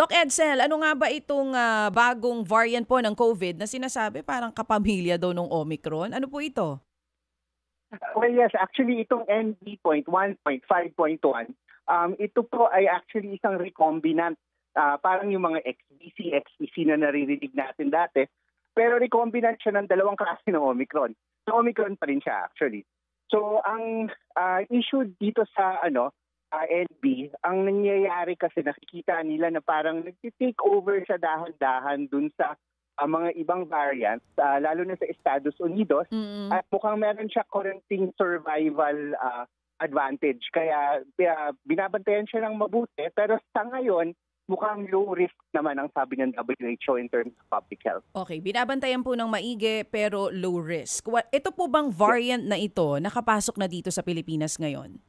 Doc Edsel, ano nga ba itong bagong variant po ng COVID na sinasabi parang kapamilya daw ng Omicron? Ano po ito? Well, yes, actually itong NB.1.5.1, ito po ay actually isang recombinant. Parang yung mga XBC, XEC na naririnig natin dati. Pero recombinant siya ng dalawang klase ng Omicron. So Omicron pa rin siya actually. So ang issue dito sa NB, ang nangyayari kasi nakikita nila na parang nag-take over sa dahan-dahan dun sa mga ibang variants, lalo na sa Estados Unidos, at mukhang meron siya konting survival advantage. Kaya binabantayan siya ng mabuti, pero sa ngayon, mukhang low risk naman ang sabi ng WHO in terms of public health. Okay, binabantayan po ng maigi pero low risk. Ito po bang variant na ito nakapasok na dito sa Pilipinas ngayon?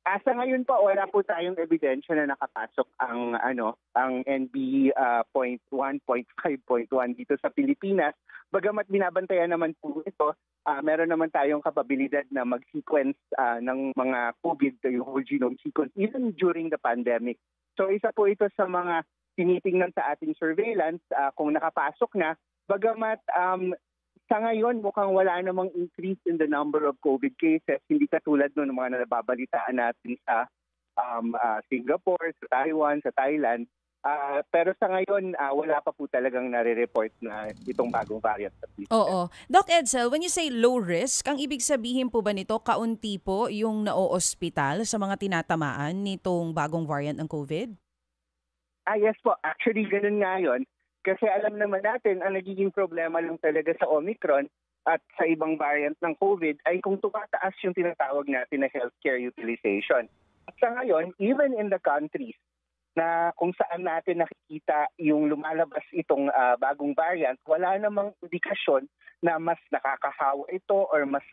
Sa ngayon pa wala po tayong ebidensya na nakapasok ang NB.1.5.1 dito sa Pilipinas. Bagamat binabantayan naman po ito, meron naman tayong kapabilidad na mag-sequence ng mga COVID, yung whole genome sequence, even during the pandemic. So isa po ito sa mga tinitingnan sa ating surveillance kung nakapasok na. Bagamat sa ngayon, mukhang wala namang increase in the number of COVID cases. Hindi katulad ng mga nababalitaan natin sa Singapore, sa Taiwan, sa Thailand. Pero sa ngayon, wala pa po talagang nare-report na itong bagong variant. Oo. Doc Edsel, when you say low risk, ang ibig sabihin po ba nito, kaunti po yung na-ospital sa mga tinatamaan nitong bagong variant ng COVID? Yes po. Actually, ganun nga yun. Kasi alam naman natin, ang nagiging problema lang talaga sa Omicron at sa ibang variant ng COVID ay kung tumataas yung tinatawag natin na healthcare utilization. At sa ngayon, even in the countries na kung saan natin nakikita yung lumalabas itong bagong variant, wala namang indikasyon na mas nakakahawa ito or mas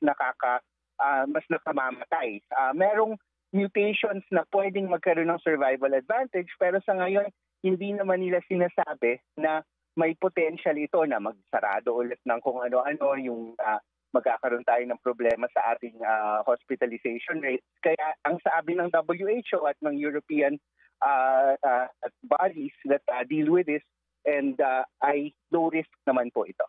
nakamamatay. Merong mutations na pwedeng magkaroon ng survival advantage, pero sa ngayon, hindi naman nila sinasabi na may potential ito na magsarado ulit ng kung ano-ano, yung magkakaroon tayo ng problema sa ating hospitalization rate. Kaya ang sabi ng WHO at ng European bodies that deal with this, and ay low risk naman po ito.